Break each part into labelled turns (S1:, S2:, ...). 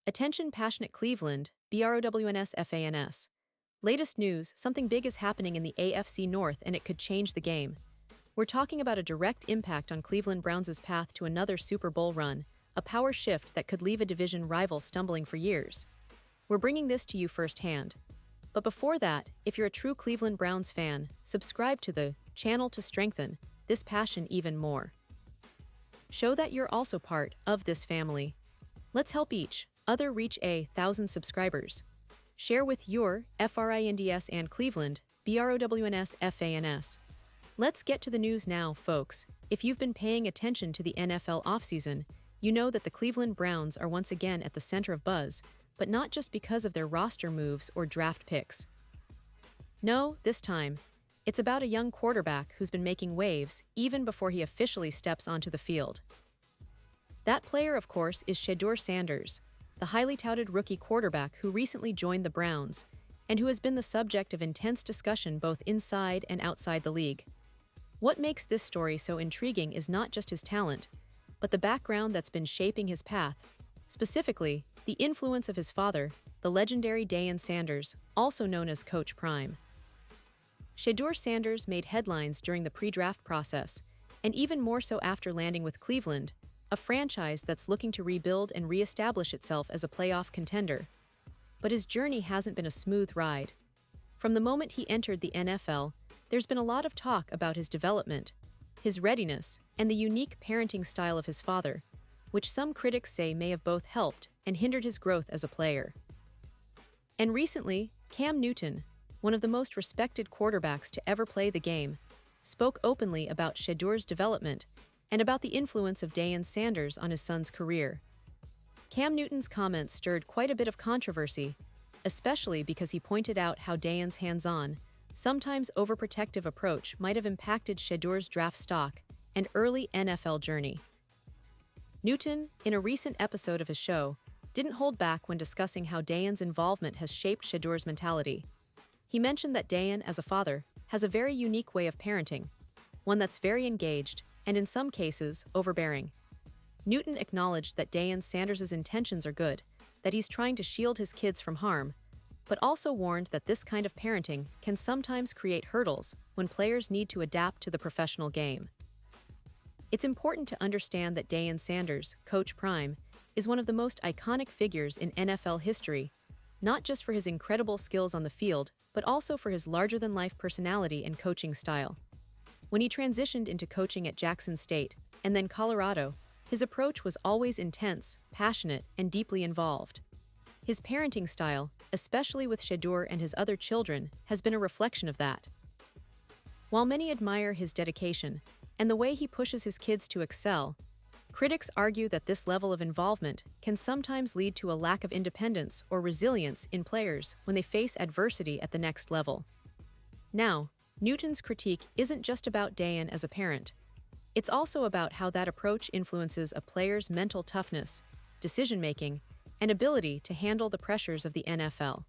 S1: Attention passionate Cleveland, BROWNS. Latest news, something big is happening in the AFC North and it could change the game. We're talking about a direct impact on Cleveland Browns' path to another Super Bowl run, a power shift that could leave a division rival stumbling for years. We're bringing this to you firsthand. But before that, if you're a true Cleveland Browns fan, subscribe to the channel to strengthen this passion even more. Show that you're also part of this family. Let's help each other reach 1,000 subscribers. Share with your FRINDS and Cleveland, BROWNS. Let's get to the news now, folks. If you've been paying attention to the NFL offseason, you know that the Cleveland Browns are once again at the center of buzz, but not just because of their roster moves or draft picks. No, this time, it's about a young quarterback who's been making waves even before he officially steps onto the field. That player, of course, is Shedeur Sanders, the highly touted rookie quarterback who recently joined the Browns and who has been the subject of intense discussion both inside and outside the league. What makes this story so intriguing is not just his talent, but the background that's been shaping his path, specifically the influence of his father, the legendary Deion Sanders, also known as Coach Prime. Shedeur Sanders made headlines during the pre-draft process, and even more so after landing with Cleveland, a franchise that's looking to rebuild and re-establish itself as a playoff contender. But his journey hasn't been a smooth ride. From the moment he entered the NFL, there's been a lot of talk about his development, his readiness, and the unique parenting style of his father, which some critics say may have both helped and hindered his growth as a player. And recently, Cam Newton, one of the most respected quarterbacks to ever play the game, spoke openly about Shedeur's development and about the influence of Deion Sanders on his son's career. Cam Newton's comments stirred quite a bit of controversy, especially because he pointed out how Deion's hands-on, sometimes overprotective approach might have impacted Shedeur's draft stock and early NFL journey. Newton, in a recent episode of his show, didn't hold back when discussing how Deion's involvement has shaped Shedeur's mentality. He mentioned that Deion, as a father, has a very unique way of parenting, one that's very engaged and in some cases, overbearing. Newton acknowledged that Deion Sanders' intentions are good, that he's trying to shield his kids from harm, but also warned that this kind of parenting can sometimes create hurdles when players need to adapt to the professional game. It's important to understand that Deion Sanders, Coach Prime, is one of the most iconic figures in NFL history, not just for his incredible skills on the field, but also for his larger-than-life personality and coaching style. When he transitioned into coaching at Jackson State and then Colorado, his approach was always intense, passionate, and deeply involved. His parenting style, especially with Shedeur and his other children, has been a reflection of that. While many admire his dedication and the way he pushes his kids to excel, critics argue that this level of involvement can sometimes lead to a lack of independence or resilience in players when they face adversity at the next level. Now, Newton's critique isn't just about Deion as a parent. It's also about how that approach influences a player's mental toughness, decision-making, and ability to handle the pressures of the NFL.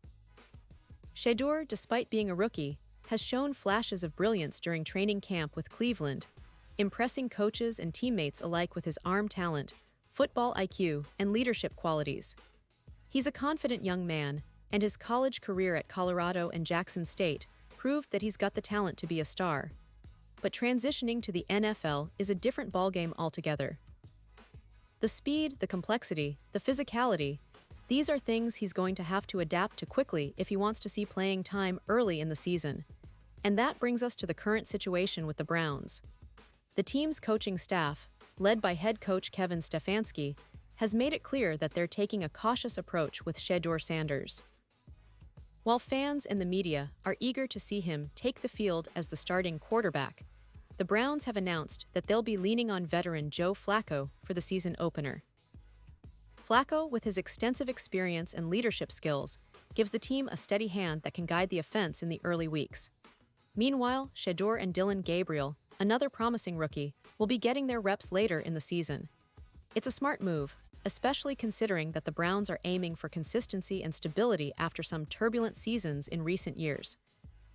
S1: Shedeur, despite being a rookie, has shown flashes of brilliance during training camp with Cleveland, impressing coaches and teammates alike with his arm talent, football IQ, and leadership qualities. He's a confident young man, and his college career at Colorado and Jackson State proved that he's got the talent to be a star. But transitioning to the NFL is a different ballgame altogether. The speed, the complexity, the physicality, these are things he's going to have to adapt to quickly if he wants to see playing time early in the season. And that brings us to the current situation with the Browns. The team's coaching staff, led by head coach Kevin Stefanski, has made it clear that they're taking a cautious approach with Shedeur Sanders. While fans and the media are eager to see him take the field as the starting quarterback, the Browns have announced that they'll be leaning on veteran Joe Flacco for the season opener. Flacco, with his extensive experience and leadership skills, gives the team a steady hand that can guide the offense in the early weeks. Meanwhile, Shedeur and Dillon Gabriel, another promising rookie, will be getting their reps later in the season. It's a smart move, especially considering that the Browns are aiming for consistency and stability after some turbulent seasons in recent years.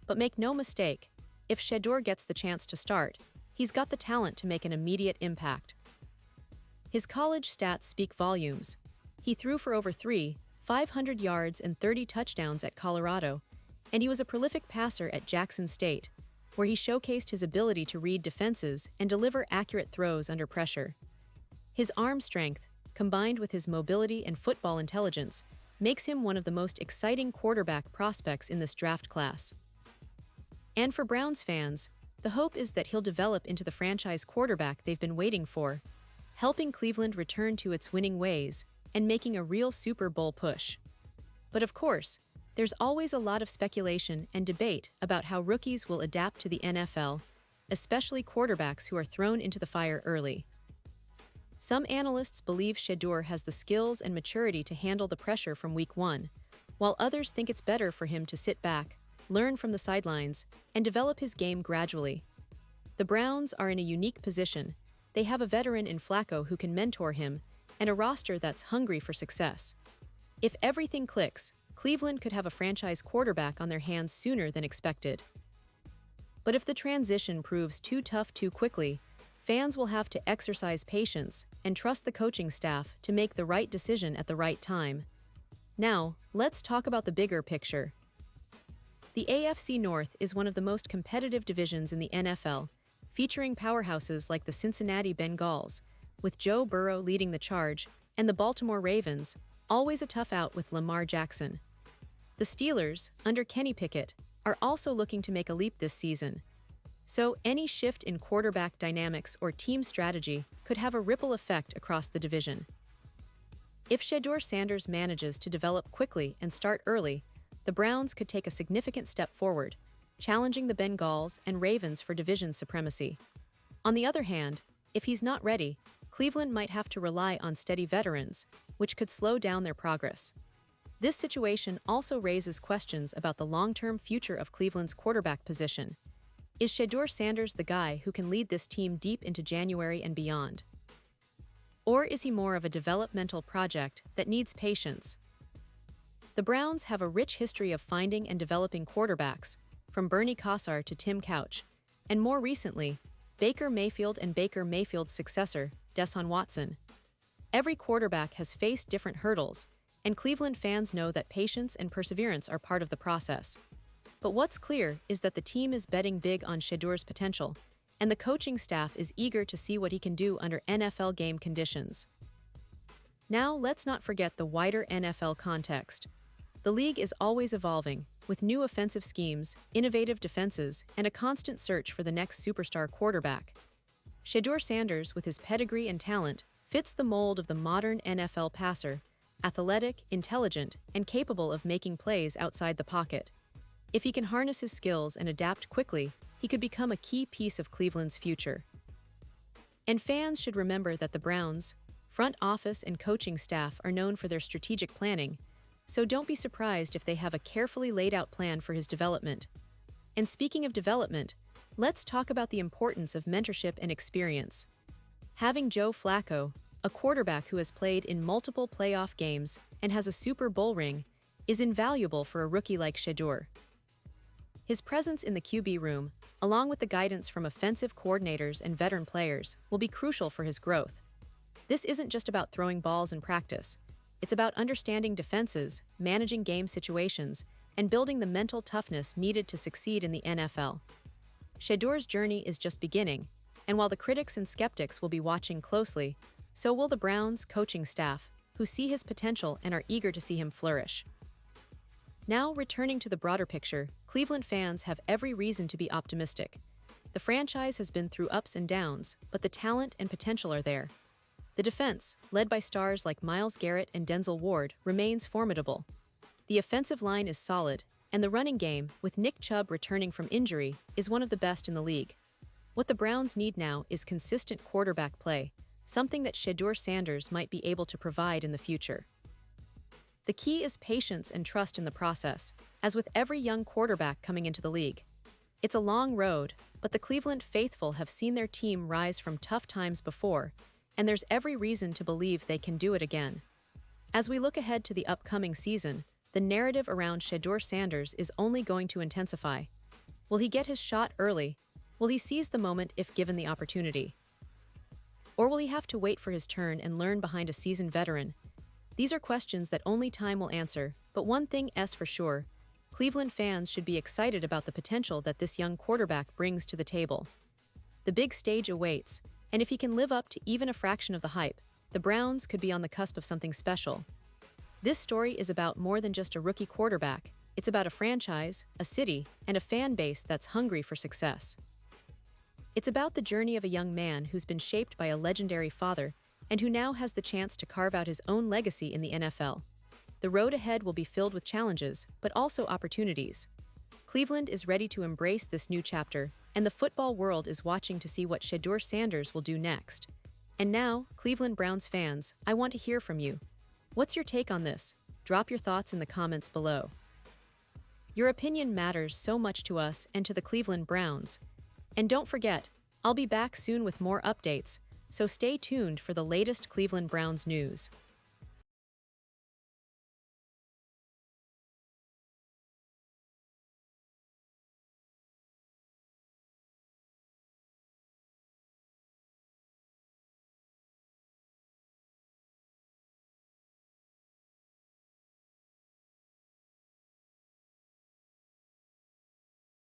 S1: But make no mistake, if Shedeur gets the chance to start, he's got the talent to make an immediate impact. His college stats speak volumes. He threw for over 500 yards and 30 touchdowns at Colorado, and he was a prolific passer at Jackson State, where he showcased his ability to read defenses and deliver accurate throws under pressure. His arm strength, combined with his mobility and football intelligence, makes him one of the most exciting quarterback prospects in this draft class. And for Browns fans, the hope is that he'll develop into the franchise quarterback they've been waiting for, helping Cleveland return to its winning ways and making a real Super Bowl push. But of course, there's always a lot of speculation and debate about how rookies will adapt to the NFL, especially quarterbacks who are thrown into the fire early. Some analysts believe Shedeur has the skills and maturity to handle the pressure from week one, while others think it's better for him to sit back, learn from the sidelines, and develop his game gradually. The Browns are in a unique position. They have a veteran in Flacco who can mentor him, and a roster that's hungry for success. If everything clicks, Cleveland could have a franchise quarterback on their hands sooner than expected. But if the transition proves too tough too quickly, fans will have to exercise patience and trust the coaching staff to make the right decision at the right time. Now, let's talk about the bigger picture. The AFC North is one of the most competitive divisions in the NFL, featuring powerhouses like the Cincinnati Bengals, with Joe Burrow leading the charge, and the Baltimore Ravens, always a tough out with Lamar Jackson. The Steelers, under Kenny Pickett, are also looking to make a leap this season. So any shift in quarterback dynamics or team strategy could have a ripple effect across the division. If Shedeur Sanders manages to develop quickly and start early, the Browns could take a significant step forward, challenging the Bengals and Ravens for division supremacy. On the other hand, if he's not ready, Cleveland might have to rely on steady veterans, which could slow down their progress. This situation also raises questions about the long-term future of Cleveland's quarterback position. Is Shedeur Sanders the guy who can lead this team deep into January and beyond? Or is he more of a developmental project that needs patience? The Browns have a rich history of finding and developing quarterbacks, from Bernie Kosar to Tim Couch, and more recently, Baker Mayfield and Baker Mayfield's successor, Deshaun Watson. Every quarterback has faced different hurdles, and Cleveland fans know that patience and perseverance are part of the process. But what's clear is that the team is betting big on Shedeur's potential, and the coaching staff is eager to see what he can do under NFL game conditions. Now, let's not forget the wider NFL context. The league is always evolving, with new offensive schemes, innovative defenses, and a constant search for the next superstar quarterback. Shedeur Sanders, with his pedigree and talent, fits the mold of the modern NFL passer, athletic, intelligent, and capable of making plays outside the pocket. If he can harness his skills and adapt quickly, he could become a key piece of Cleveland's future. And fans should remember that the Browns' front office and coaching staff are known for their strategic planning, so don't be surprised if they have a carefully laid-out plan for his development. And speaking of development, let's talk about the importance of mentorship and experience. Having Joe Flacco, a quarterback who has played in multiple playoff games and has a Super Bowl ring, is invaluable for a rookie like Shedeur. His presence in the QB room, along with the guidance from offensive coordinators and veteran players, will be crucial for his growth. This isn't just about throwing balls in practice. It's about understanding defenses, managing game situations, and building the mental toughness needed to succeed in the NFL. Shedeur's journey is just beginning, and while the critics and skeptics will be watching closely, so will the Browns' coaching staff, who see his potential and are eager to see him flourish. Now, returning to the broader picture, Cleveland fans have every reason to be optimistic. The franchise has been through ups and downs, but the talent and potential are there. The defense, led by stars like Myles Garrett and Denzel Ward, remains formidable. The offensive line is solid, and the running game, with Nick Chubb returning from injury, is one of the best in the league. What the Browns need now is consistent quarterback play, something that Shedeur Sanders might be able to provide in the future. The key is patience and trust in the process, as with every young quarterback coming into the league. It's a long road, but the Cleveland faithful have seen their team rise from tough times before, and there's every reason to believe they can do it again. As we look ahead to the upcoming season, the narrative around Shedeur Sanders is only going to intensify. Will he get his shot early? Will he seize the moment if given the opportunity? Or will he have to wait for his turn and learn behind a seasoned veteran? These are questions that only time will answer, but one thing is for sure. Cleveland fans should be excited about the potential that this young quarterback brings to the table. The big stage awaits, and if he can live up to even a fraction of the hype, the Browns could be on the cusp of something special. This story is about more than just a rookie quarterback. It's about a franchise, a city, and a fan base that's hungry for success. It's about the journey of a young man who's been shaped by a legendary father and who now has the chance to carve out his own legacy in the NFL. The road ahead will be filled with challenges, but also opportunities. Cleveland is ready to embrace this new chapter, and the football world is watching to see what Shedeur Sanders will do next. And now, Cleveland Browns fans, I want to hear from you. What's your take on this? Drop your thoughts in the comments below. Your opinion matters so much to us and to the Cleveland Browns. And don't forget, I'll be back soon with more updates, so stay tuned for the latest Cleveland Browns news.